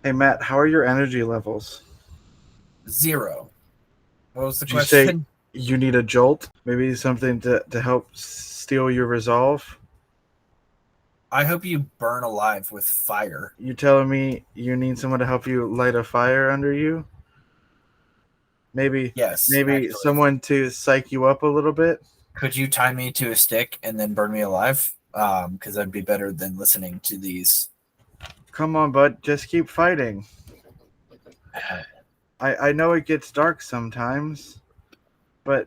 Hey Matt, how are your energy levels? 0. What was the Did you say question? you need a jolt? Maybe something to help steal your resolve? I hope you burn alive with fire. You telling me you need someone to help you light a fire under you? Maybe Yes, maybe actually. someone to psych you up a little bit? Could you tie me to a stick and then burn me alive? Because that'd be better than listening to these. Come on, bud, just keep fighting. I know it gets dark sometimes, but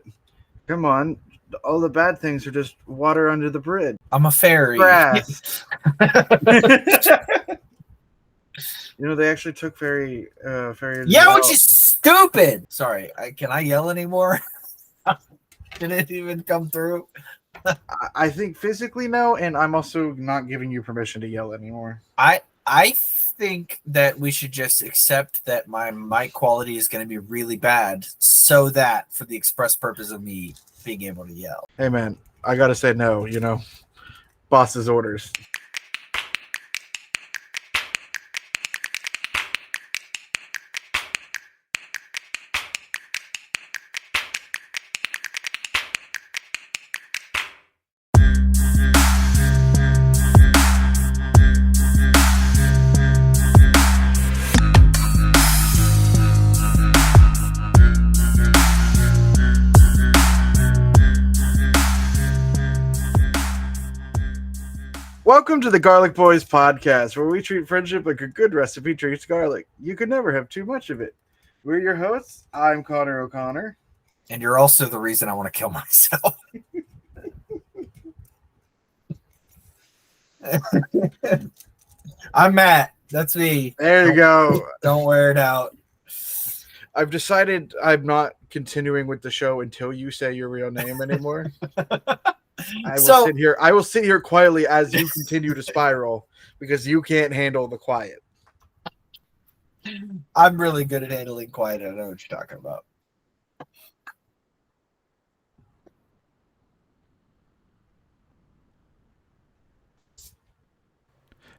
come on. All the bad things are just water under the bridge. I'm a fairy. Grass. They actually took fairies. Yeah, which is stupid. Sorry, can I yell anymore? Did it even come through? I think physically no, and I'm also not giving you permission to yell anymore. I think that we should just accept that my mic quality is going to be really bad, so that for the express purpose of me being able to yell. Hey man, I gotta say no. Boss's orders. Welcome to the Garlic Boys podcast, where we treat friendship like a good recipe treats garlic. You could never have too much of it. We're your hosts. I'm Connor O'Connor. And you're also the reason I want to kill myself. I'm Matt. That's me. There you go. Don't wear it out. I've decided I'm not continuing with the show until you say your real name anymore. I will sit here quietly as you continue to spiral because you can't handle the quiet. I'm really good at handling quiet. I know what you're talking about.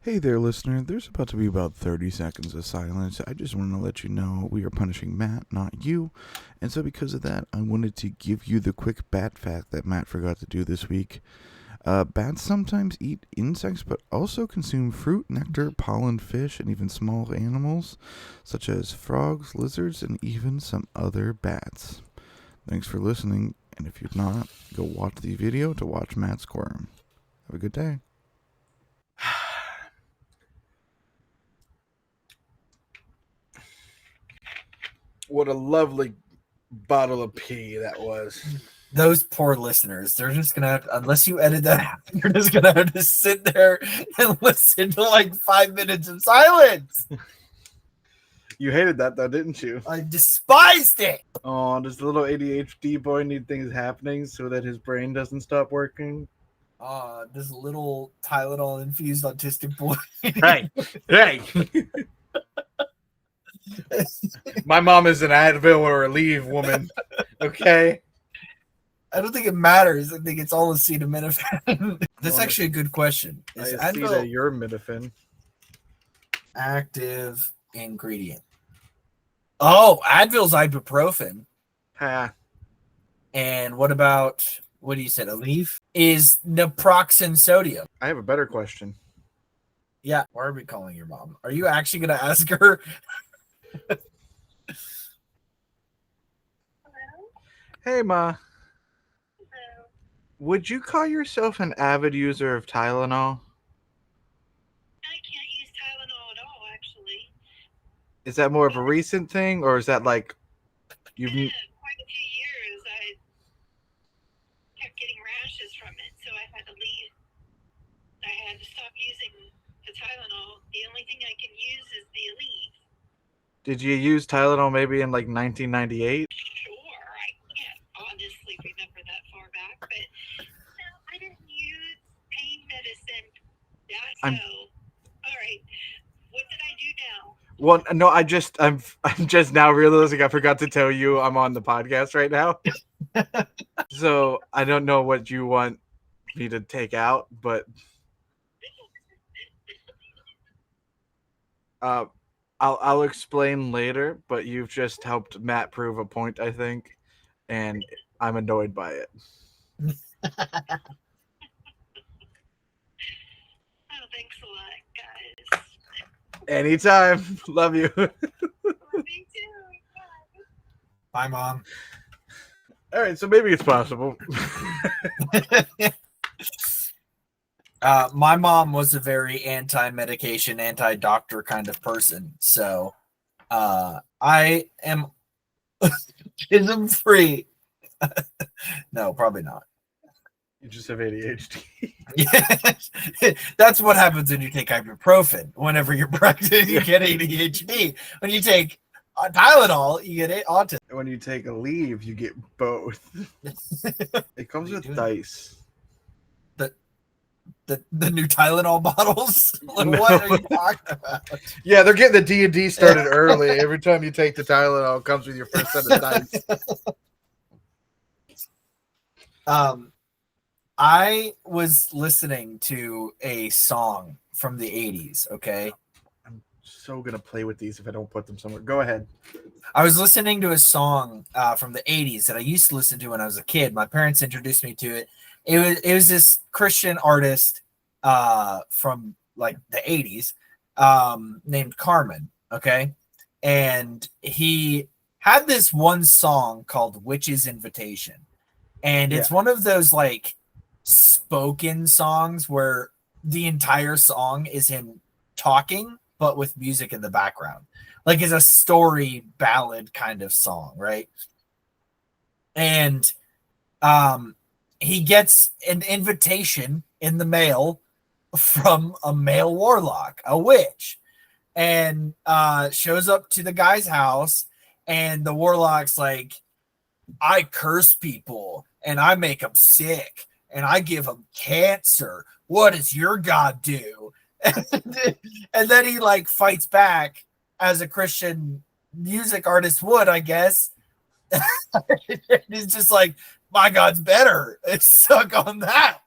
Hey there, listener. There's about to be about 30 seconds of silence. I just want to let you know we are punishing Matt, not you. And so because of that, I wanted to give you the quick bat fact that Matt forgot to do this week. Bats sometimes eat insects, but also consume fruit, nectar, pollen, fish, and even small animals, such as frogs, lizards, and even some other bats. Thanks for listening, and if you've not, go watch the video to watch Matt squirm. Have a good day. What a lovely bottle of pee that was. Those poor listeners, they're just going to have to, unless you edit that out, you're just going to have to sit there and listen to like 5 minutes of silence. You hated that though, didn't you? I despised it. Oh, does the little ADHD boy need things happening so that his brain doesn't stop working? This little Tylenol infused autistic boy. Hey. My mom is an Advil or a Leave woman. Okay. I don't think it matters. I think it's all acetaminophen. That's actually a good question. Is Advil your Minophen active ingredient? Oh, Advil's ibuprofen. Ha. And what about what do you said? Aleve is naproxen sodium. I have a better question. Yeah. Why are we calling your mom? Are you actually going to ask her? Hello? Hey, Ma. Hello. Would you call yourself an avid user of Tylenol? I can't use Tylenol at all, actually. Is that more of a recent thing, or is that like you've? Yeah, quite a few years. I kept getting rashes from it, so I had to leave. I had to stop using the Tylenol. The only thing I can use is the Aleve. Did you use Tylenol maybe in like 1998? Sure, I can't honestly remember that far back, but no, I didn't use pain medicine. That's I'm- so. All right, what did I do now? Well, no, I'm just now realizing I forgot to tell you I'm on the podcast right now. So I don't know what you want me to take out, but I'll explain later, but you've just helped Matt prove a point, I think, and I'm annoyed by it. Oh, thanks a lot, guys. Anytime. Love you. Me too. Bye, Mom. All right, so maybe it's possible. My mom was a very anti-medication, anti-doctor kind of person. So I am autism free. No, probably not. You just have ADHD. Yeah. That's what happens when you take ibuprofen. Whenever you're pregnant, you get ADHD. When you take Tylenol, you get autism. When you take a leave, you get both. It comes with dice. The new Tylenol bottles. Like, No. what are you talking about? Yeah, they're getting the D&D started early. Every time you take the Tylenol, it comes with your first set of dice. I was listening to a song from the 80s, okay? I'm so going to play with these if I don't put them somewhere. Go ahead. I was listening to a song from the 80s that I used to listen to when I was a kid. My parents introduced me to it. It was this Christian artist from like the 80s named Carmen, okay? And he had this one song called Witch's Invitation. And it's one of those like spoken songs where the entire song is him talking but with music in the background. Like it's a story ballad kind of song, right? And he gets an invitation in the mail from a male warlock, a witch, and shows up to the guy's house, and the warlock's like, I curse people and I make them sick and I give them cancer. What does your God do? And then he like fights back as a Christian music artist would, I guess. He's just like, my God's better. It's stuck on that.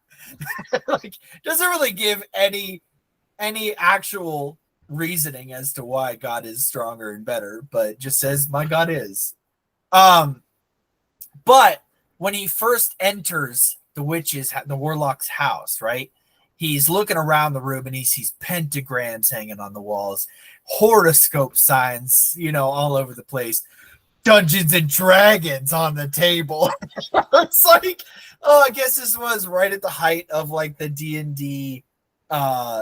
Like, doesn't really give any actual reasoning as to why God is stronger and better, but just says my God is. But when he first enters the warlock's house, right? He's looking around the room and he sees pentagrams hanging on the walls, horoscope signs, all over the place, Dungeons and Dragons on the table. It's like, I guess this was right at the height of like the D&D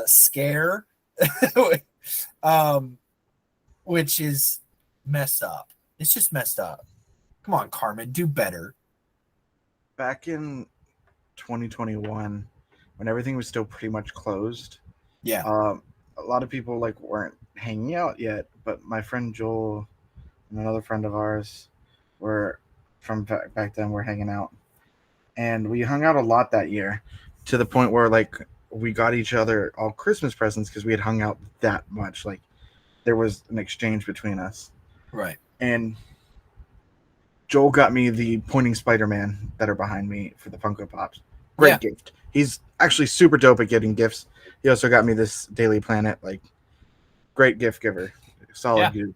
scare, which is messed up. It's just messed up. Come on, Carmen, do better. Back in 2021, when everything was still pretty much closed, a lot of people like weren't hanging out yet, but my friend Joel and another friend of ours were from back then were hanging out, and we hung out a lot that year, to the point where like we got each other all Christmas presents because we had hung out that much. Like there was an exchange between us, right? And Joel got me the pointing Spider-Man that are behind me for the Funko Pops. Great gift. He's actually super dope at getting gifts. He also got me this Daily Planet, like great gift giver, solid dude.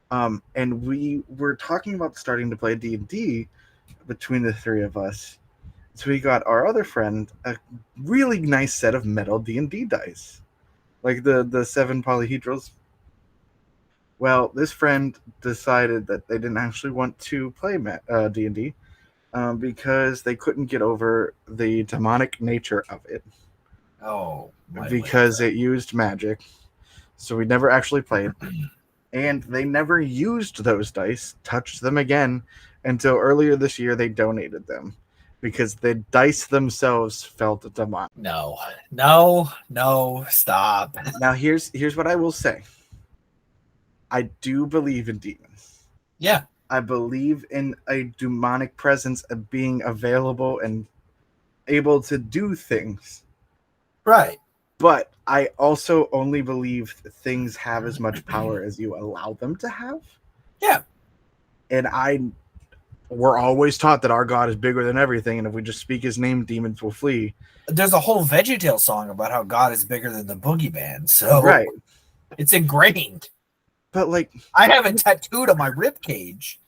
And we were talking about starting to play D&D between the three of us. So we got our other friend a really nice set of metal D&D dice, like the 7 polyhedrals. Well, this friend decided that they didn't actually want to play D&D because they couldn't get over the demonic nature of it. Oh, because it used magic. So we never actually played. And they never used those dice, touched them again, until earlier this year they donated them because the dice themselves felt demonic. No, stop. Now here's what I will say. I do believe in demons. Yeah. I believe in a demonic presence of being available and able to do things. Right. But I also only believe things have as much power as you allow them to have. Yeah. And we're always taught that our God is bigger than everything, and if we just speak his name, demons will flee. There's a whole VeggieTales song about how God is bigger than the boogeyman. So right. It's ingrained. But like, I have it tattooed on my rib cage.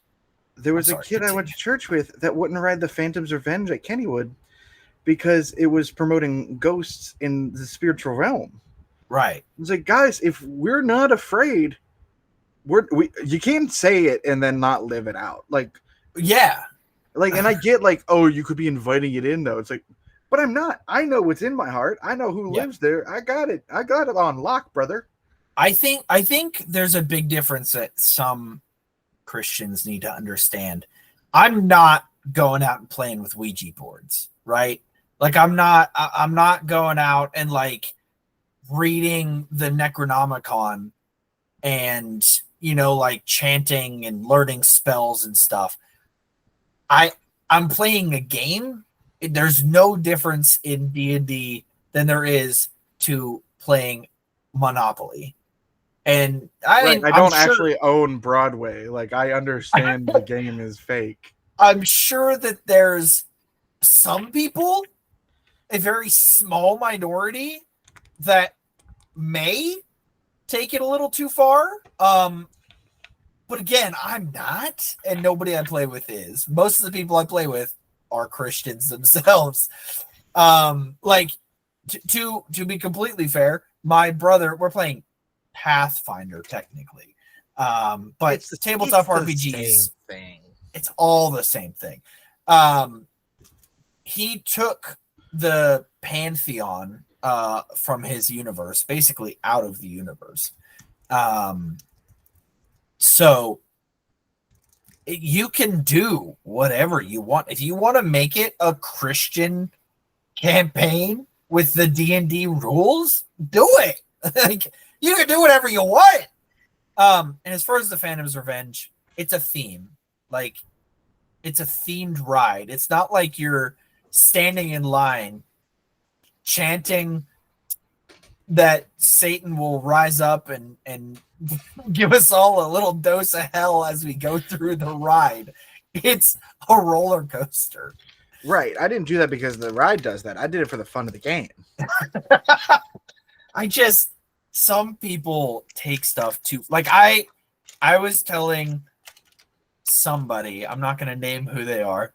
there was a kid I went to church with that wouldn't ride the Phantom's Revenge at Kennywood because it was promoting ghosts in the spiritual realm. Right. It's like, guys, if we're not afraid, you can't say it and then not live it out. Like, yeah. Like, and I get like, oh, you could be inviting it in though. It's like, but I'm not. I know what's in my heart. I know who lives there. I got it. I got it on lock, brother. I think there's a big difference that some Christians need to understand. I'm not going out and playing with Ouija boards, right? Like I'm not going out and like reading the Necronomicon and, you know, like chanting and learning spells and stuff. I'm playing a game. There's no difference in D&D than there is to playing Monopoly. And I don't actually own Broadway. Like, I understand the game is fake. I'm sure that there's some people, a very small minority, that may take it a little too far. But again, I'm not, and nobody I play with is. Most of the people I play with are Christians themselves. Like, to be completely fair, my brother, we're playing Pathfinder technically, but it's the tabletop RPGs thing. It's all the same thing. He took the Pantheon from his universe, basically out of the universe. So you can do whatever you want. If you want to make it a Christian campaign with the D&D rules, do it. Like, you can do whatever you want. And as far as the Phantom's Revenge, it's a theme. Like, it's a themed ride. It's not like you're standing in line chanting that Satan will rise up and give us all a little dose of hell as we go through the ride. It's a roller coaster. Right. I didn't do that because the ride does that. I did it for the fun of the game. Some people take stuff too, like I was telling somebody, I'm not going to name who they are.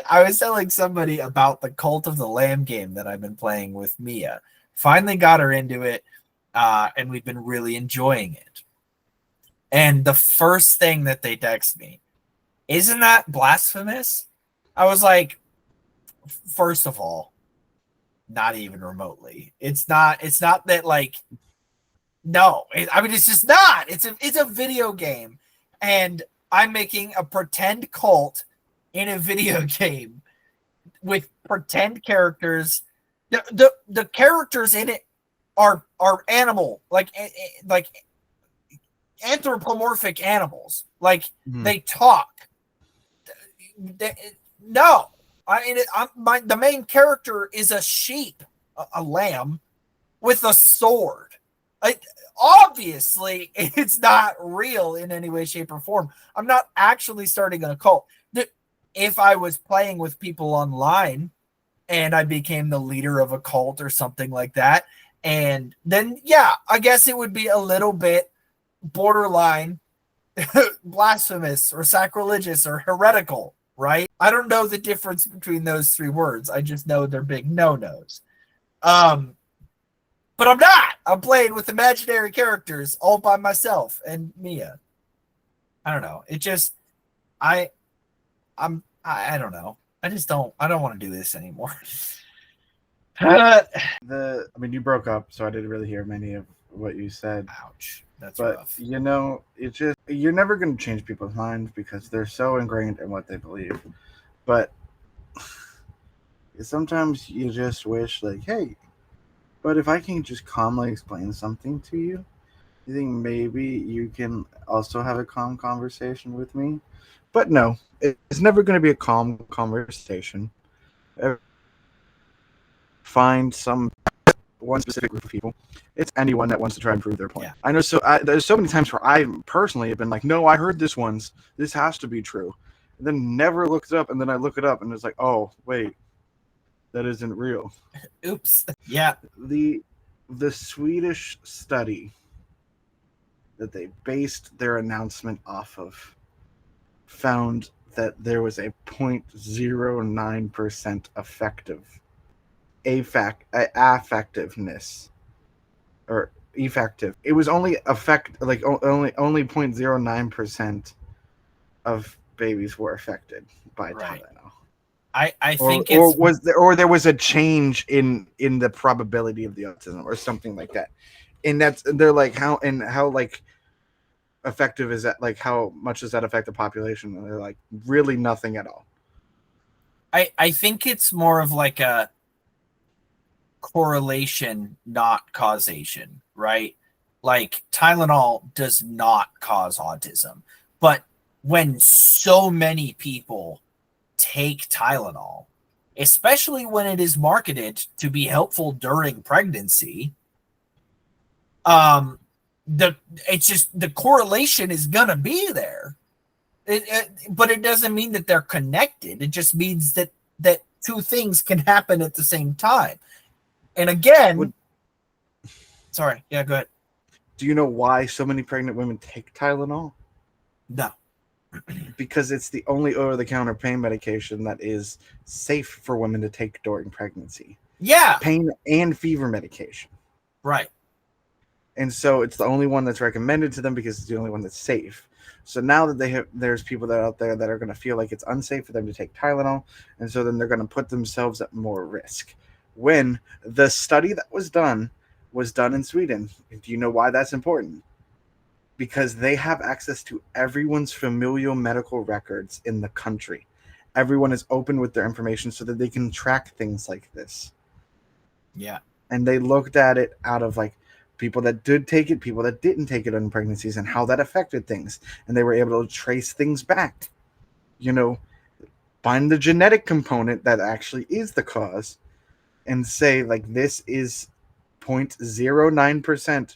I was telling somebody about the Cult of the Lamb game that I've been playing with Mia. Finally got her into it, and we've been really enjoying it. And the first thing that they text me, isn't that blasphemous? I was like, first of all, not even remotely. It's not that, like, no. It's just not. It's a video game, and I'm making a pretend cult in a video game with pretend characters. The characters in it are animal, like anthropomorphic animals. Like, they talk. No. The main character is a sheep, a lamb, with a sword. Obviously, it's not real in any way, shape, or form. I'm not actually starting a cult. If I was playing with people online and I became the leader of a cult or something like that, and then, yeah, I guess it would be a little bit borderline blasphemous or sacrilegious or heretical, right? I don't know the difference between those three words. I just know they're big no-nos. But I'm not. I'm playing with imaginary characters all by myself and Mia. I don't know. It just, I don't know. I don't want to do this anymore. You broke up, so I didn't really hear many of what you said. Ouch. That's but rough. You know, it's just, you're never going to change people's minds because they're so ingrained in what they believe. But sometimes you just wish, like, hey, but if I can just calmly explain something to you, you think maybe you can also have a calm conversation with me? But no, it's never going to be a calm conversation. Find one specific group of people. It's anyone that wants to try and prove their point. Yeah. I know. So there's so many times where I personally have been like, no, I heard this once. This has to be true. And then never looked it up. And then I look it up and it's like, oh, wait, that isn't real. Oops. Yeah. The Swedish study that they based their announcement off of found that there was a 0.09% effectiveness or effective. It was only only 0.09% of babies were affected by Tylenol. I think there was a change in the probability of the autism or something like that. And they're like how like effective is that, like how much does that affect the population? And they're like really nothing at all. I think it's more of like a correlation, not causation, right? Like Tylenol does not cause autism, but when so many people take Tylenol, especially when it is marketed to be helpful during pregnancy, it's just the correlation is gonna be there. But it doesn't mean that they're connected. It just means that two things can happen at the same time. And again, sorry, yeah, go ahead. Do you know why so many pregnant women take Tylenol? No. Because it's the only over-the-counter pain medication that is safe for women to take during pregnancy. Yeah. Pain and fever medication. Right. And so it's the only one that's recommended to them because it's the only one that's safe. So now that there's people that are out there that are going to feel like it's unsafe for them to take Tylenol, and so then they're going to put themselves at more risk. When the study that was done in Sweden, do you know why that's important? Because they have access to everyone's familial medical records in the country. Everyone is open with their information so that they can track things like this. Yeah. And they looked at it out of like people that did take it, people that didn't take it in pregnancies, and how that affected things. And they were able to trace things back. Find the genetic component that actually is the cause and say, like, this is 0.09%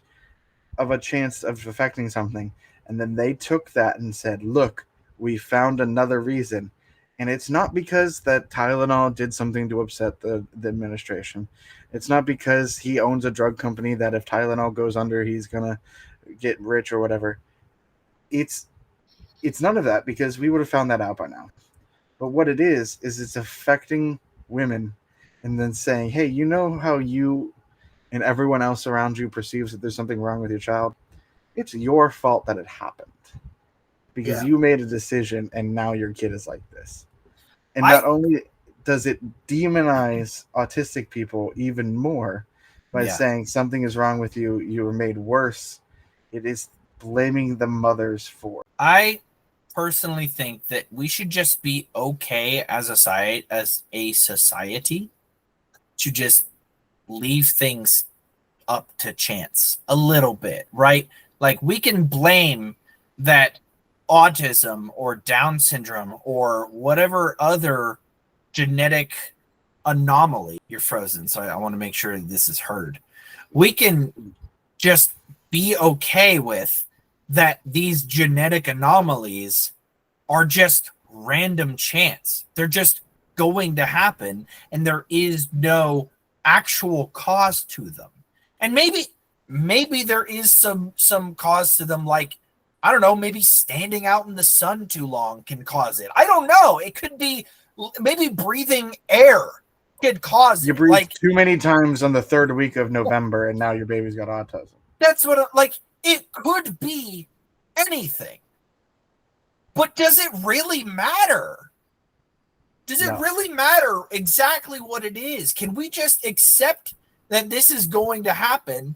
of a chance of affecting something. And then they took that and said, look, we found another reason. And it's not because that Tylenol did something to upset the administration. It's not because he owns a drug company that if Tylenol goes under, he's going to get rich or whatever. It's none of that, because we would have found that out by now. But what it is it's affecting women and then saying, hey, you know how you and everyone else around you perceives that there's something wrong with your child? It's your fault that it happened because you made a decision and now your kid is like this. And not only does it demonize autistic people even more by saying something is wrong with you, you were made worse, it is blaming the mothers for. I personally think that we should just be okay as a society to just leave things up to chance a little bit, right? Like we can blame that autism or Down syndrome or whatever other genetic anomaly. You're frozen, so I want to make sure this is heard. We can just be okay with that these genetic anomalies are just random chance. They're just going to happen, and there is no actual cause to them. And maybe there is some cause to them, like, I don't know, maybe standing out in the sun too long can cause it. I don't know. It could be maybe breathing air could cause you it. breathe Like, too many times on the third week of November, and now your baby's got autism. That's what it could be anything. But does it really matter? Does it really matter exactly what it is? Can we just accept that this is going to happen?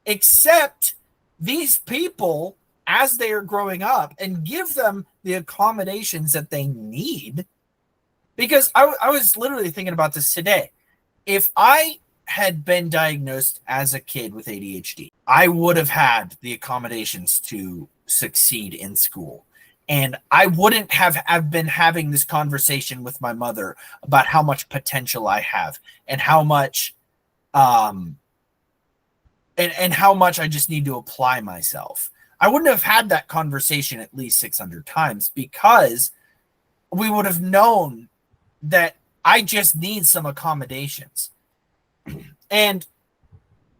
Accept these people as they are growing up and give them the accommodations that they need? Because I was literally thinking about this today. If I had been diagnosed as a kid with ADHD, I would have had the accommodations to succeed in school. And I wouldn't have been having this conversation with my mother about how much potential I have and how much and how much I just need to apply myself. I wouldn't have had that conversation at least 600 times, because we would have known that I just need some accommodations. And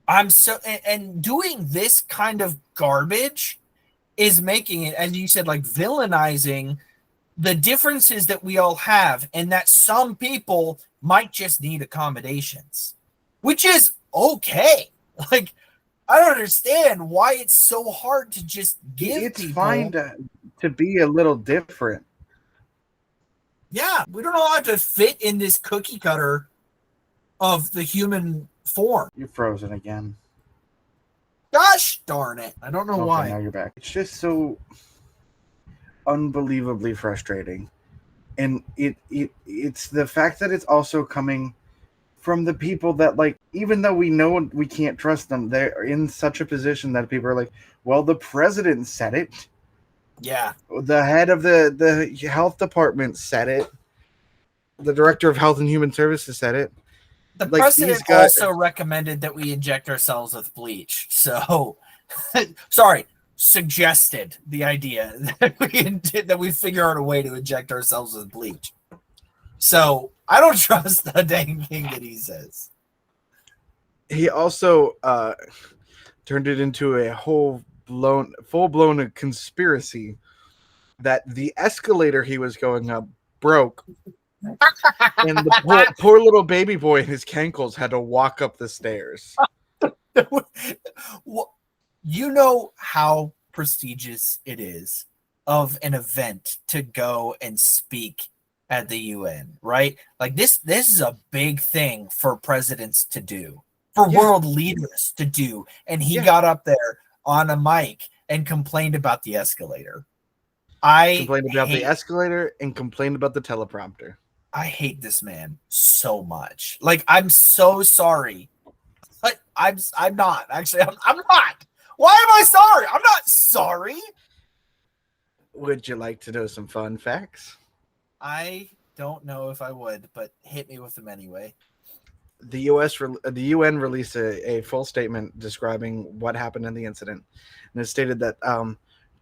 and doing this kind of garbage is making it, as you said, like villainizing the differences that we all have, and that some people might just need accommodations, which is okay. Like, I don't understand why it's so hard to just give It's people. fine to be a little different. Yeah, we don't all have to fit in this cookie cutter of the human form. You're frozen again. Gosh darn it. I don't know why. Now you're back. It's just so unbelievably frustrating. And it's the fact that it's also coming from the people that, like, even though we know we can't trust them, they're in such a position that people are like, well, the president said it. Yeah. The head of the health department said it. The director of health and human services said it. The Like, president these guys- also recommended that we inject ourselves with bleach. So, sorry, suggested the idea that we figure out a way to inject ourselves with bleach. So, I don't trust the dang thing that he says. He also turned it into a full-blown conspiracy that the escalator he was going up broke. And the poor little baby boy and his cankles had to walk up the stairs. You know how prestigious it is of an event to go and speak at the UN, right? Like this is a big thing for presidents to do, for world leaders to do. And he got up there on a mic and complained about the escalator. Complained about the escalator and complained about the teleprompter. I hate this man so much. Like, I'm so sorry. But I'm not. Actually, I'm not. Why am I sorry? I'm not sorry. Would you like to know some fun facts? I don't know if I would, but hit me with them anyway. The UN released a full statement describing what happened in the incident, and it stated that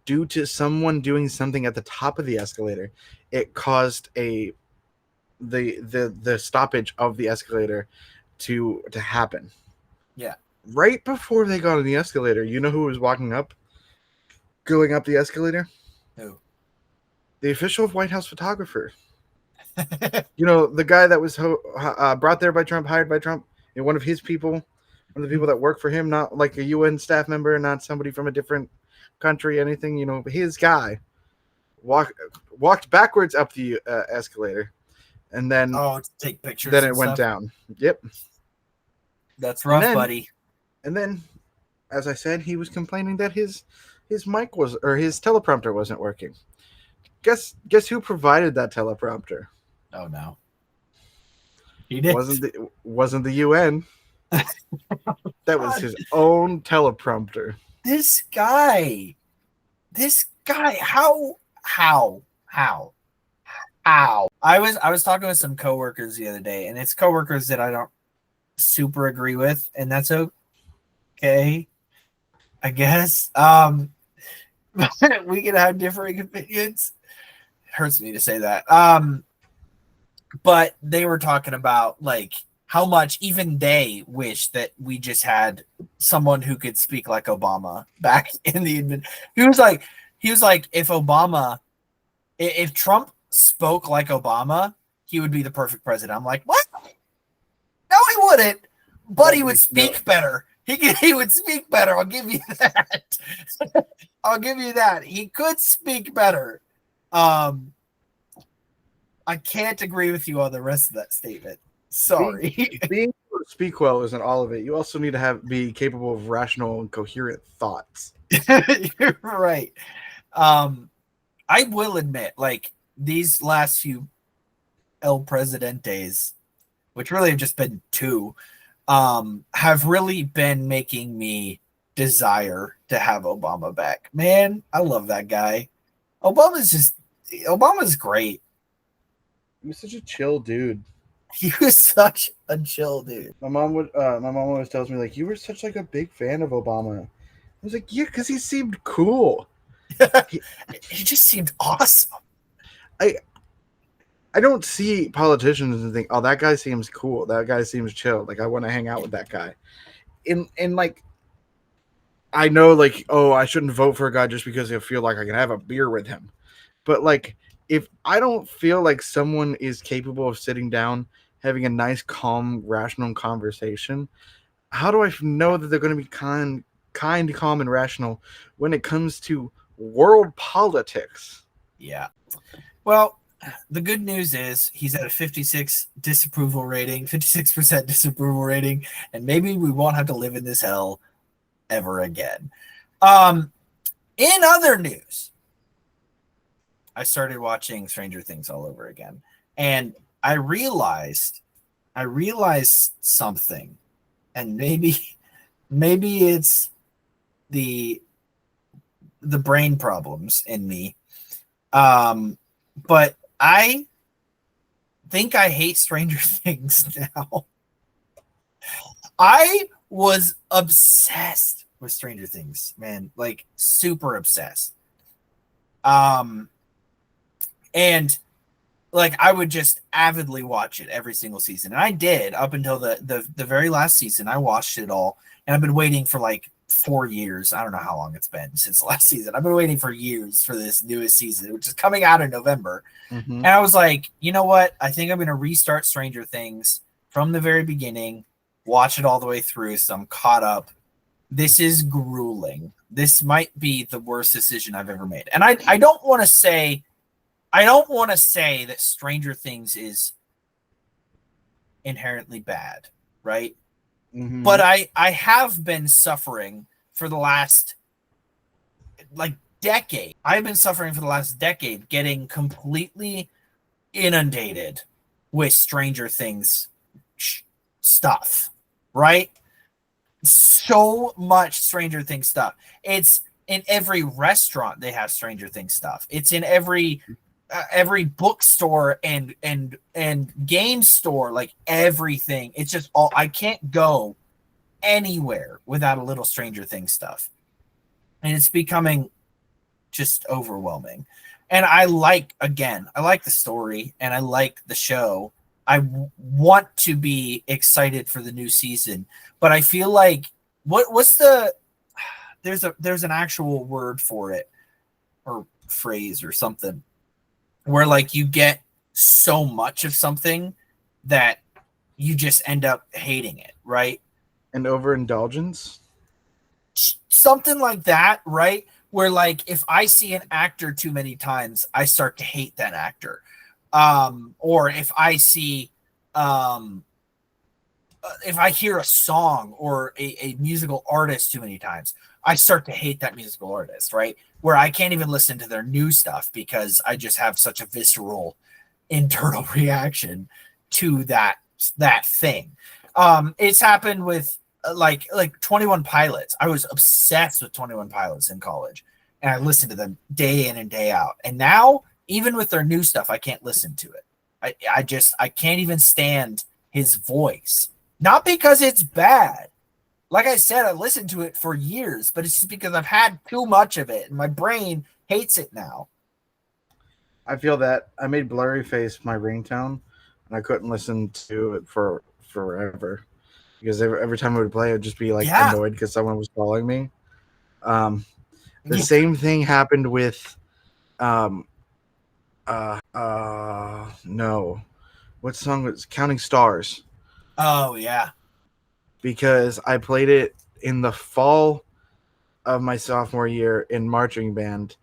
due to someone doing something at the top of the escalator, it caused the stoppage of the escalator to happen. Yeah. Right before they got on the escalator, you know who was going up the escalator? Who? The official White House photographer. You know, the guy that was brought there by Trump, hired by Trump, one of his people, one of the people that work for him, not like a UN staff member, not somebody from a different country, anything. You know, his guy walked backwards up the escalator, and then to take pictures. Then it went down. Yep, that's rough, buddy. And then, as I said, he was complaining that his mic was, or his teleprompter wasn't working. Guess who provided that teleprompter? Oh no, he did. Wasn't the UN? That was his own teleprompter. This guy, how? I was talking with some coworkers the other day, and it's coworkers that I don't super agree with, and that's okay, I guess. We can have differing opinions. It hurts me to say that. But they were talking about like how much even they wish that we just had someone who could speak like Obama back in the. He was like, if Trump spoke like Obama, he would be the perfect president. I'm like, what? No, he wouldn't. But he would speak better. He would speak better. I'll give you that. I'll give you that. He could speak better. I can't agree with you on the rest of that statement. Sorry. Being able to speak well isn't all of it. You also need to be capable of rational and coherent thoughts. You're right. I will admit, like, these last few El Presidentes, which really have just been two, have really been making me desire to have Obama back. Man, I love that guy. Obama's great. He was such a chill dude. He was such a chill dude. My mom always tells me, like, you were such like a big fan of Obama. I was like, yeah, because he seemed cool. He just seemed awesome. I don't see politicians and think, oh, that guy seems cool. That guy seems chill. Like, I want to hang out with that guy. in like, I know, like, oh, I shouldn't vote for a guy just because I feel like I can have a beer with him. But like, if I don't feel like someone is capable of sitting down, having a nice, calm, rational conversation, how do I know that they're going to be kind, calm, and rational when it comes to world politics? Yeah. Well, the good news is he's at a 56% disapproval rating, and maybe we won't have to live in this hell ever again. In other news, I started watching Stranger Things all over again, and I realized something, and maybe it's the brain problems in me. But I think I hate Stranger Things now. I was obsessed with Stranger Things, man, like super obsessed. And like I would just avidly watch it every single season. And I did up until the very last season. I watched it all, and I've been waiting for like 4 years. I don't know how long it's been since the last season. I've been waiting for years for this newest season, which is coming out in November. Mm-hmm. And I was like, you know what? I think I'm going to restart Stranger Things from the very beginning, watch it all the way through, so I'm caught up. This is grueling. This might be the worst decision I've ever made. And I don't want to say that Stranger Things is inherently bad, right? Mm-hmm. But I have been suffering for the last decade. I've been suffering for the last decade getting completely inundated with Stranger Things stuff, right? So much Stranger Things stuff. It's in every restaurant they have Stranger Things stuff. It's in every bookstore and game store, like everything. It's just all, I can't go anywhere without a little Stranger Things stuff, and it's becoming just overwhelming. And I like the story and I like the show. I want to be excited for the new season, but I feel like there's an actual word for it, or phrase or something, where like you get so much of something that you just end up hating it, right? An overindulgence? Something like that, right? Where like if I see an actor too many times, I start to hate that actor. Or if I see if I hear a song or a musical artist too many times, I start to hate that musical artist, right? Where I can't even listen to their new stuff because I just have such a visceral internal reaction to that thing. It's happened with like 21 Pilots. I was obsessed with 21 Pilots in college, and I listened to them day in and day out. And now, even with their new stuff, I can't listen to it. I can't even stand his voice. Not because it's bad. Like I said, I listened to it for years, but it's just because I've had too much of it and my brain hates it now. I feel that. I made Blurry Face my ringtone, and I couldn't listen to it for forever because every time I would play, I'd just be like annoyed because someone was calling me. The same thing happened with no. What song was Counting Stars? Oh, yeah. Because I played it in the fall of my sophomore year in marching band,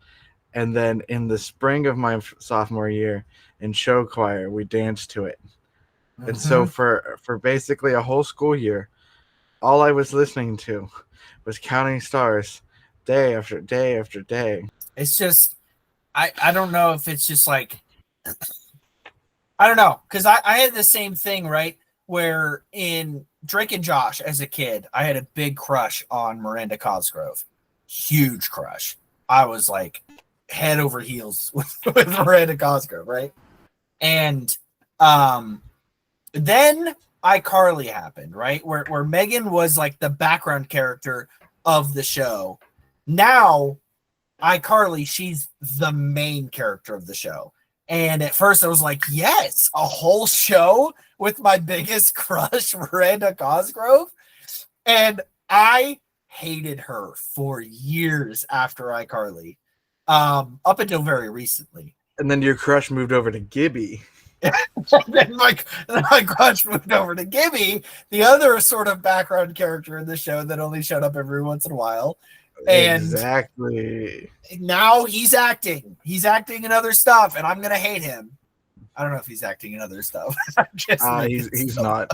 and then in the spring of my sophomore year in show choir, we danced to it. Mm-hmm. And so for basically a whole school year, all I was listening to was Counting Stars day after day after day. It's just, I don't know if it's just like, I don't know, because I had the same thing, right? Where in Drake and Josh as a kid, I had a big crush on Miranda Cosgrove. Huge crush. I was like head over heels with Miranda Cosgrove, right? And then iCarly happened, right? Where Megan was like the background character of the show. Now iCarly, she's the main character of the show. And at first I was like, yes, a whole show with my biggest crush, Miranda Cosgrove. And I hated her for years after iCarly, up until very recently. And then your crush moved over to Gibby. then my crush moved over to Gibby, the other sort of background character in the show that only showed up every once in a while. And exactly. Now he's acting. He's acting in other stuff, and I'm gonna hate him. I don't know if he's acting in other stuff. He's not.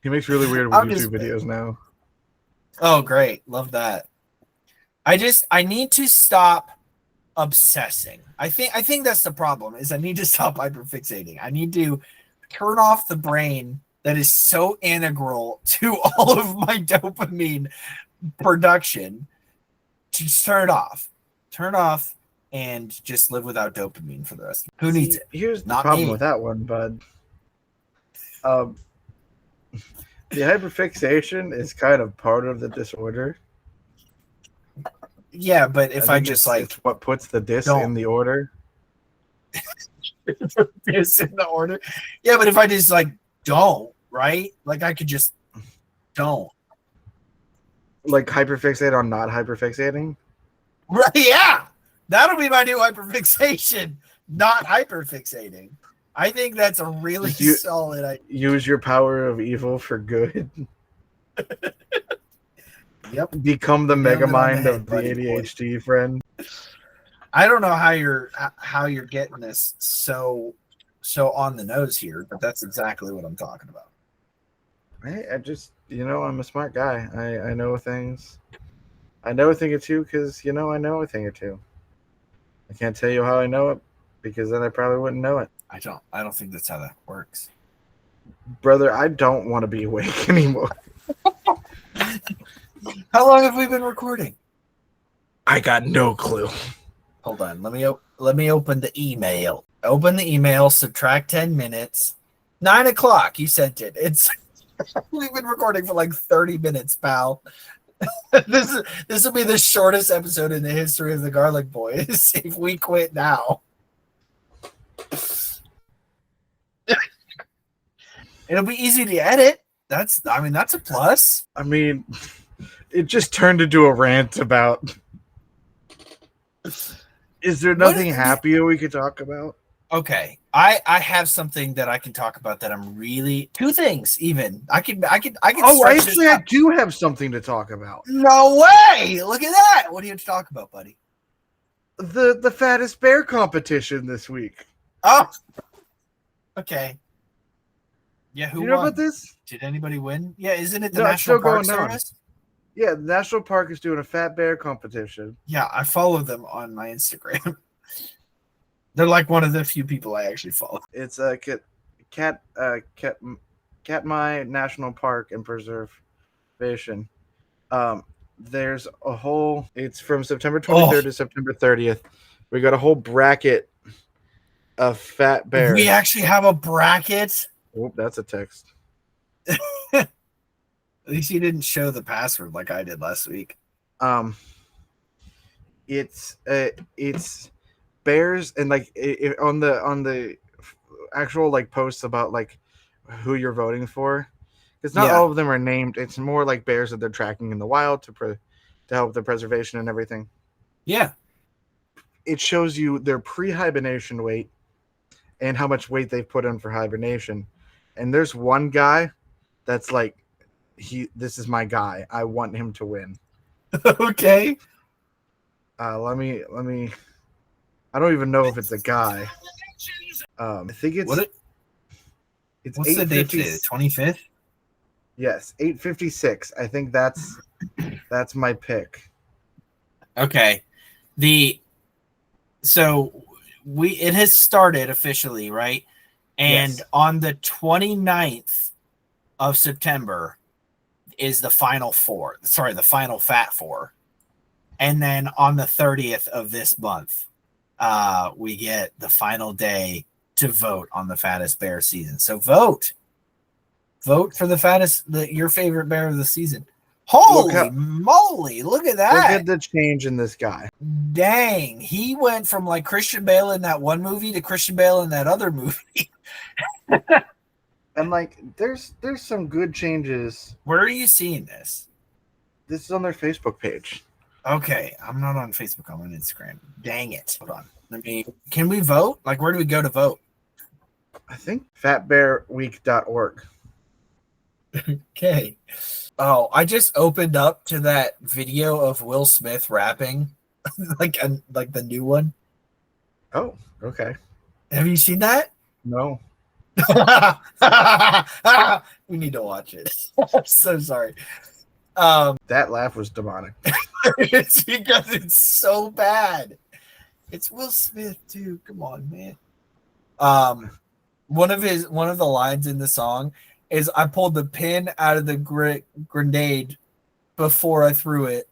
He makes really weird I'm YouTube videos now. Oh, great. Love that. I need to stop obsessing. I think that's the problem, is I need to stop hyperfixating. I need to turn off the brain that is so integral to all of my dopamine production. Just turn it off and just live without dopamine for the rest of it. Who needs it? Here's the Not problem me. with that one, bud. The hyperfixation is kind of part of the disorder. Yeah, but if I just it's what puts the dis in the order. Dis in the order. Yeah, but if I just don't, right? Like I could just don't. Like hyperfixate on not hyperfixating? Right, yeah. That'll be my new hyperfixation. Not hyperfixating. I think that's a really solid idea. Use your power of evil for good. Yep. Become the mega mind of the ADHD friend. I don't know how you're getting this so on the nose here, but that's exactly what I'm talking about. I just, I'm a smart guy. I know things. I know a thing or two because, I know a thing or two. I can't tell you how I know it because then I probably wouldn't know it. I don't think that's how that works. Brother, I don't want to be awake anymore. How long have we been recording? I got no clue. Hold on. Let me open the email. Open the email, subtract 10 minutes. 9 o'clock, you sent it. We've been recording for like 30 minutes, pal. This will be the shortest episode in the history of the Garlic Boys if we quit now. It'll be easy to edit. That's a plus. I mean, it just turned into a rant about. Is there nothing happier we could talk about? Okay, I have something that I can talk about that I'm really two things even. I can. Oh, actually, I do have something to talk about. No way! Look at that. What do you have to talk about, buddy? The fattest bear competition this week. Oh, okay. Yeah, who you know won? about this? Did anybody win? Yeah, isn't it the No, National Park Service? Yeah, the National Park is doing a fat bear competition. Yeah, I follow them on my Instagram. They're like one of the few people I actually follow. It's a Katmai National Park and Preservation. There's a whole. It's from September 23rd to September 30th. We got a whole bracket of fat bears. We actually have a bracket. Oh, that's a text. At least you didn't show the password like I did last week. It's bears and on the actual posts about who you're voting for, because not all of them are named. It's more like bears that they're tracking in the wild to help the preservation and everything. Yeah, it shows you their pre-hibernation weight and how much weight they've put in for hibernation. And there's one guy that's this is my guy. I want him to win. Okay. Let me. I don't even know if it's a guy. I think it's. It's what's the date today? The 25th. Yes, 8:56. I think that's my pick. Okay. It has started officially, right? And on the 29th of September is the final four. Sorry, the final fat four. And then on the 30th of this month, we get the final day to vote on the fattest bear season. So vote for the your favorite bear of the season. Holy moly, look at that. Look at the change in this guy. Dang, he went from Christian Bale in that one movie to Christian Bale in that other movie. And there's some good changes. Where are you seeing this? This is on their Facebook page. Okay, I'm not on Facebook. I'm on Instagram. Dang it. Hold on. Can we vote? Like, where do we go to vote? I think fatbearweek.org. Okay. Oh, I just opened up to that video of Will Smith rapping, like the new one. Oh, okay. Have you seen that? No. We need to watch it. I'm so sorry. That laugh was demonic. It's because it's so bad. It's Will Smith too. Come on, man. One of the lines in the song is, "I pulled the pin out of the grenade before I threw it,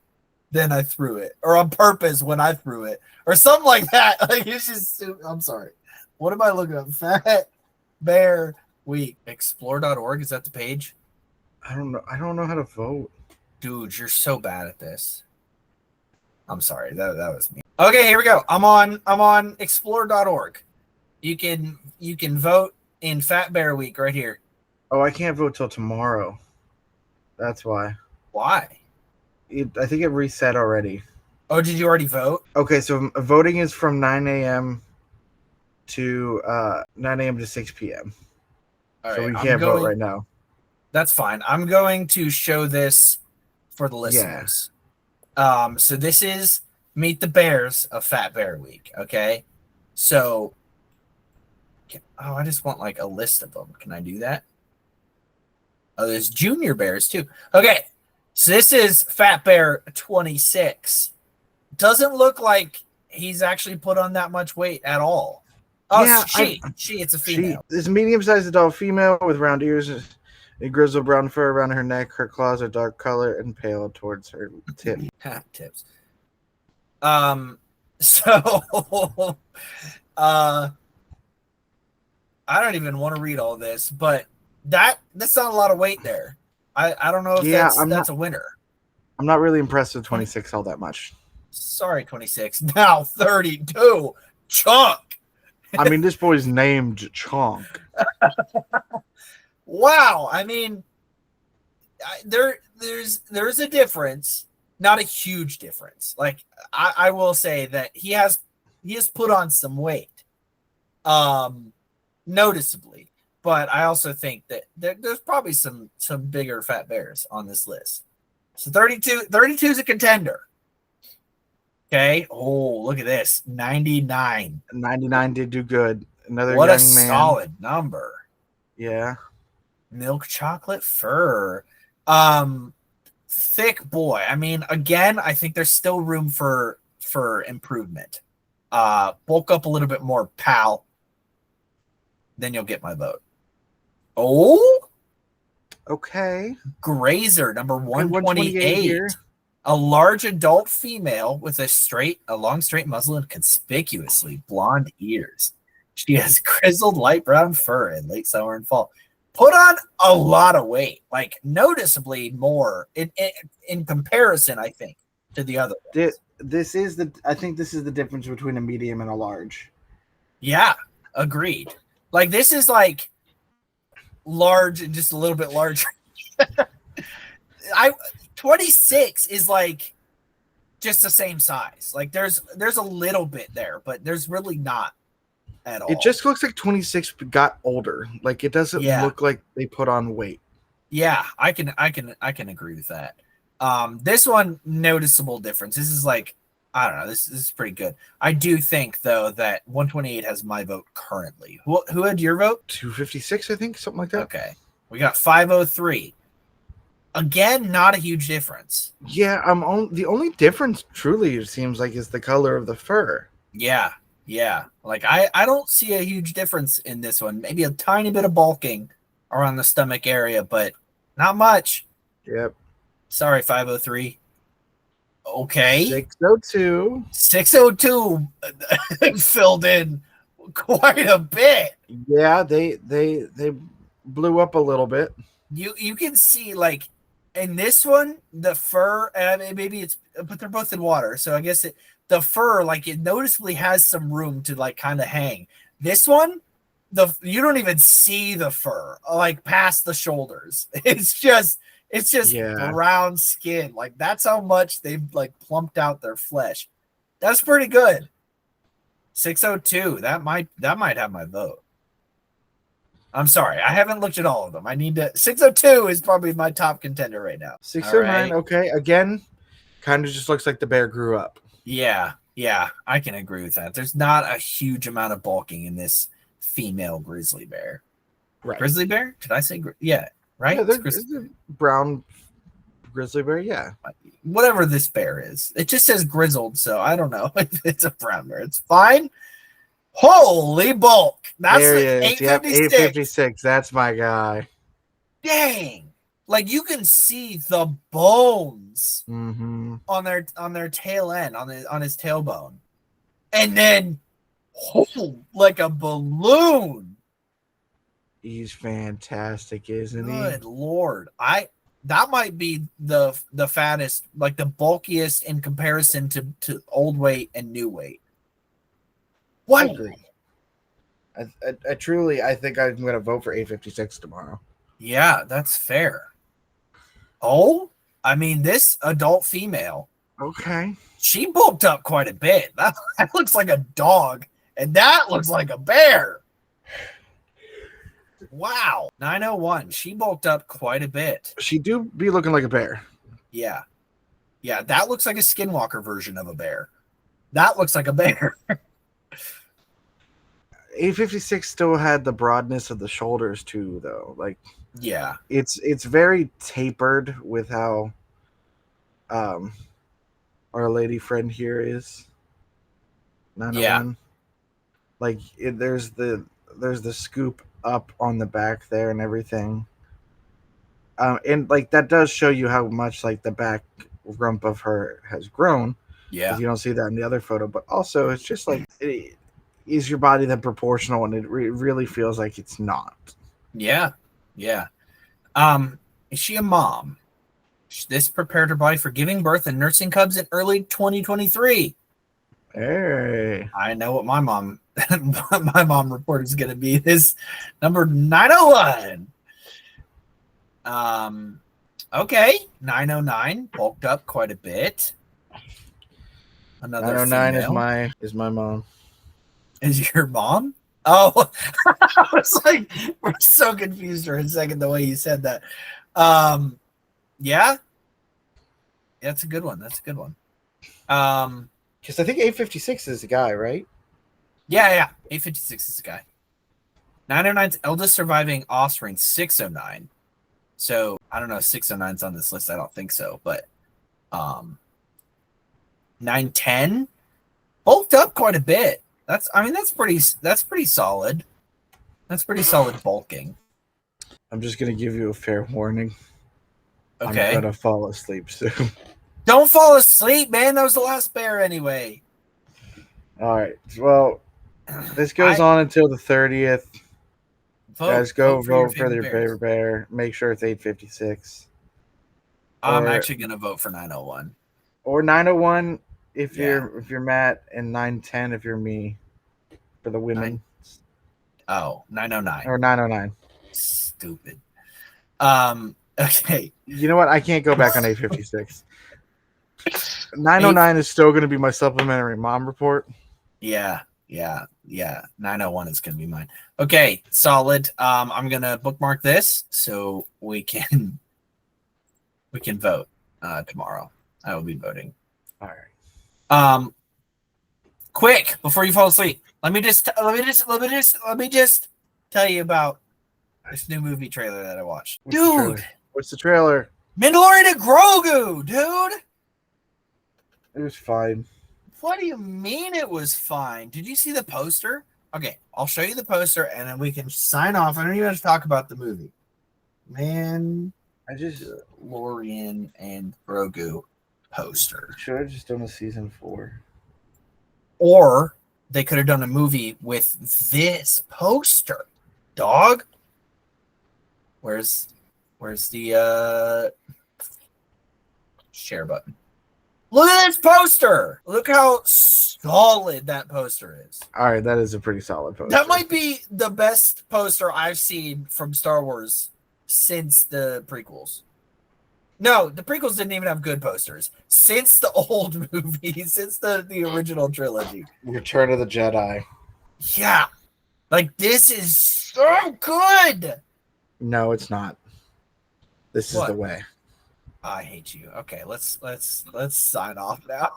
then I threw it, or on purpose when I threw it," or something like that. Like, it's just. I'm sorry. What am I looking up? Fat Bear Week. Explore.org. Is that the page? I don't know. I don't know how to vote. Dude, you're so bad at this. I'm sorry. That was me. Okay, here we go. I'm on explore.org. You can vote in Fat Bear Week right here. Oh, I can't vote till tomorrow. That's why. Why? I think it reset already. Oh, did you already vote? Okay, so voting is from 9 a.m. to 9 a.m. to 6 p.m. All so right, we can't vote right now. That's fine. I'm going to show this for the listeners. So this is Meet the Bears of Fat Bear Week. Okay, so I just want like a list of them. Can I do that? Oh, there's junior bears too. Okay, so this is Fat Bear 26. Doesn't look like he's actually put on that much weight at all. Oh, yeah, it's a female. She is a medium-sized adult female with round ears, a grizzled brown fur around her neck. Her claws are dark color and pale towards her tip. Tips. So, I don't even want to read all this, but that's not a lot of weight there. I don't know if that's a winner. I'm not really impressed with 26 all that much. Sorry, 26. Now 32. Chunk. I mean, this boy's named Chunk. Wow. I mean, there's a difference, not a huge difference. Like, I will say that he has put on some weight, noticeably. But I also think that there's probably some bigger fat bears on this list. So 32 is a contender. Okay. Oh, look at this. 99. 99 did do good. Another what young a man. Solid number. Yeah. Milk chocolate fur. Thick boy. I mean, again, I think there's still room for improvement. Bulk up a little bit more, pal. Then you'll get my vote. Oh. Okay. Grazer, number 128. A large adult female with a long straight muzzle and conspicuously blonde ears. She has grizzled light brown fur in late summer and fall. Put on a lot of weight, like noticeably more in comparison, I think, to the other ones. I think this is the difference between a medium and a large. Yeah, agreed. Like, this is like large and just a little bit larger. 26 is like just the same size. Like, there's a little bit there, but there's really not at all. It just looks like 26 got older. Like, it doesn't look like they put on weight. Yeah, I can agree with that. This one, noticeable difference. This is like, I don't know. This is pretty good. I do think though that 128 has my vote currently. Who had your vote? 256, I think, something like that. Okay, we got 503. Again, not a huge difference. Yeah, the only difference truly it seems like is the color of the fur. Yeah. Like, I don't see a huge difference in this one. Maybe a tiny bit of bulking around the stomach area, but not much. Yep. Sorry, 503. Okay. 602 filled in quite a bit. Yeah, they blew up a little bit. You can see, like, in this one, the fur, but they're both in water, so I guess the fur, like, it noticeably has some room to, like, kind of hang. This one, you don't even see the fur, like, past the shoulders. It's just It's just brown skin. Like that's how much they've like plumped out their flesh. That's pretty good. 602. That might have my vote. I'm sorry, I haven't looked at all of them. I need to. 602 is probably my top contender right now. 609. Right. Okay, again, kind of just looks like the bear grew up. Yeah, I can agree with that. There's not a huge amount of bulking in this female grizzly bear. Right. Grizzly bear? Did I say? Yeah, right. Yeah, it's a brown grizzly bear. Yeah. Whatever this bear is, it just says grizzled, so I don't know if it's a brown bear. It's fine. Holy bulk! That's there he is. 856. Yep, 856. That's my guy. Dang! Like you can see the bones on their tail end, on his tailbone, and then like a balloon. He's fantastic, isn't he? Good Lord! That might be the fattest, like the bulkiest in comparison to old weight and new weight. What? I agree. I truly, I think I'm going to vote for 856 tomorrow. Yeah, that's fair. Oh, I mean, this adult female. Okay. She bulked up quite a bit. That looks like a dog, and that looks like a bear. Wow. 901. She bulked up quite a bit. She do be looking like a bear. Yeah. Yeah, that looks like a skinwalker version of a bear. That looks like a bear. 856 still had the broadness of the shoulders too, though. Like, yeah, it's very tapered with how our lady friend here is. 901. Yeah. Like there's the scoop up on the back there and everything. And like that does show you how much like the back rump of her has grown. Yeah. You don't see that in the other photo, but also it's just like is your body then proportional, and it really feels like it's not. Yeah. Is she a mom? This prepared her body for giving birth and nursing cubs in early 2023. Hey, I know what my mom report is going to be. This number 901. Okay, 909 bulked up quite a bit. Another 909 is my mom. Is your mom? Oh, I was like, we're so confused for a second the way you said that. Yeah, that's a good one. Because I think 856 is the guy, right? Yeah, 856 is the guy. 909's eldest surviving offspring, 609. So I don't know if 609's on this list. I don't think so, but 910 bulked up quite a bit. That's pretty solid. That's pretty solid bulking. I'm just gonna give you a fair warning. Okay. I'm gonna fall asleep soon. Don't fall asleep, man. That was the last bear anyway. All right. Well, this goes on until the 30th. Guys, go vote for your favorite bear. Make sure it's 856. I'm actually gonna vote for 901. Or 901 if you're Matt, and 910 if you're me. For the women. 909. Or 909. Stupid. Okay. You know what? I can't go back on 856. 909 is still going to be my supplementary mom report. Yeah. 901 is going to be mine. Okay, solid. I'm going to bookmark this so we can vote tomorrow. I will be voting. All right. Quick before you fall asleep. Let me just tell you about this new movie trailer that I watched. What's the trailer? Mandalorian and Grogu, dude. It was fine. What do you mean it was fine? Did you see the poster? Okay, I'll show you the poster and then we can sign off. I don't even have to talk about the movie. Mandalorian and Grogu poster. Should have just done a season 4. Or they could have done a movie with this poster. Dog. Where's the share button? Look at this poster. Look how solid that poster is. All right, that is a pretty solid poster. That might be the best poster I've seen from Star Wars since the prequels. No, the prequels didn't even have good posters. Since the old movies, since the original trilogy. Return of the Jedi. Yeah. Like, this is so good. No, it's not. This is What? the way. I hate you. Okay, let's sign off now.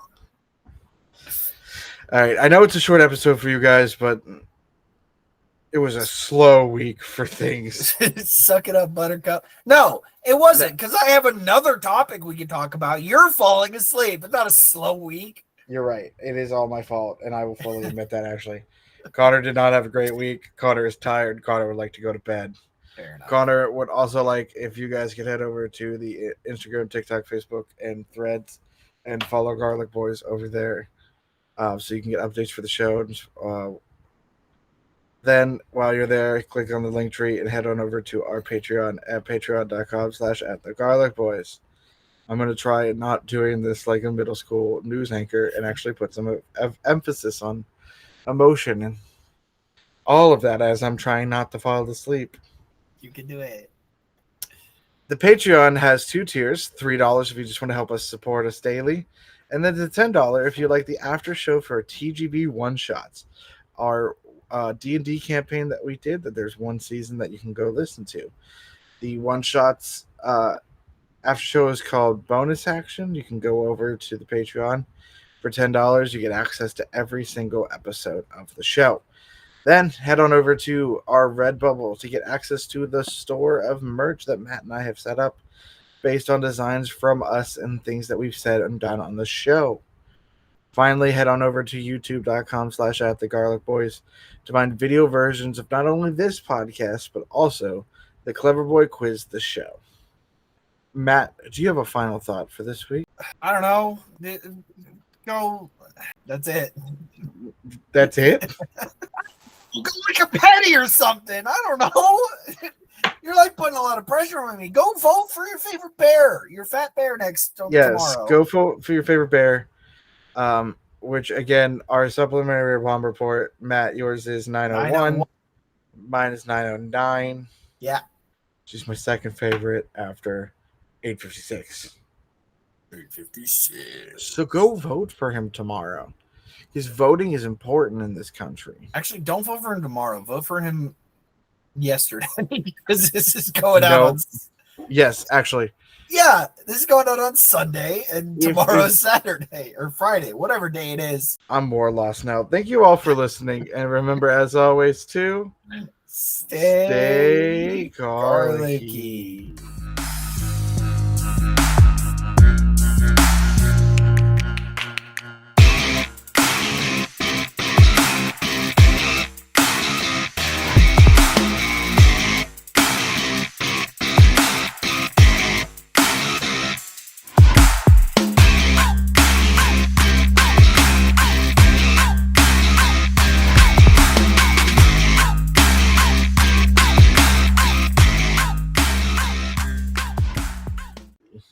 All right. I know it's a short episode for you guys, but it was a slow week for things. Suck it up, Buttercup. No, it wasn't, because I have another topic we can talk about. You're falling asleep. It's not a slow week. You're right. It is all my fault, and I will fully admit that, actually. Connor did not have a great week. Connor is tired. Connor would like to go to bed. Fair enough. Connor would also like if you guys could head over to the Instagram, TikTok, Facebook, and Threads and follow Garlic Boys over there so you can get updates for the show. Then while you're there, click on the link tree and head on over to our Patreon at patreon.com/@thegarlicboys. I'm going to try not doing this like a middle school news anchor and actually put some emphasis on emotion and all of that as I'm trying not to fall asleep. You can do it. The Patreon has 2 tiers, $3 if you just want to help us support us daily, and then the $10 if you like the after show for TGB One Shots, our D&D campaign that we did, that there's one season that you can go listen to. The One Shots after show is called Bonus Action. You can go over to the Patreon. For $10, you get access to every single episode of the show. Then head on over to our Redbubble to get access to the store of merch that Matt and I have set up based on designs from us and things that we've said and done on the show. Finally, head on over to youtube.com/@thegarlicboys to find video versions of not only this podcast, but also the Clever Boy Quiz, the show. Matt, do you have a final thought for this week? I don't know. Go. That's it. That's it? Go like a petty or something. I don't know. You're like putting a lot of pressure on me. Go vote for your favorite bear, your fat bear tomorrow. Go vote for your favorite bear. Which again, our supplementary bomb report, Matt, yours is 901. Mine is 909. Yeah. She's my second favorite after 856. 856. So go vote for him tomorrow. Because voting is important in this country. Actually, don't vote for him tomorrow. Vote for him yesterday because this is going out. Yes, actually. Yeah, this is going out on Sunday, and tomorrow is Saturday or Friday, whatever day it is. I'm more lost now. Thank you all for listening, and remember, as always, to stay garlicky.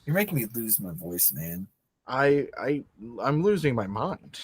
You're making me lose my voice, man. I'm losing my mind.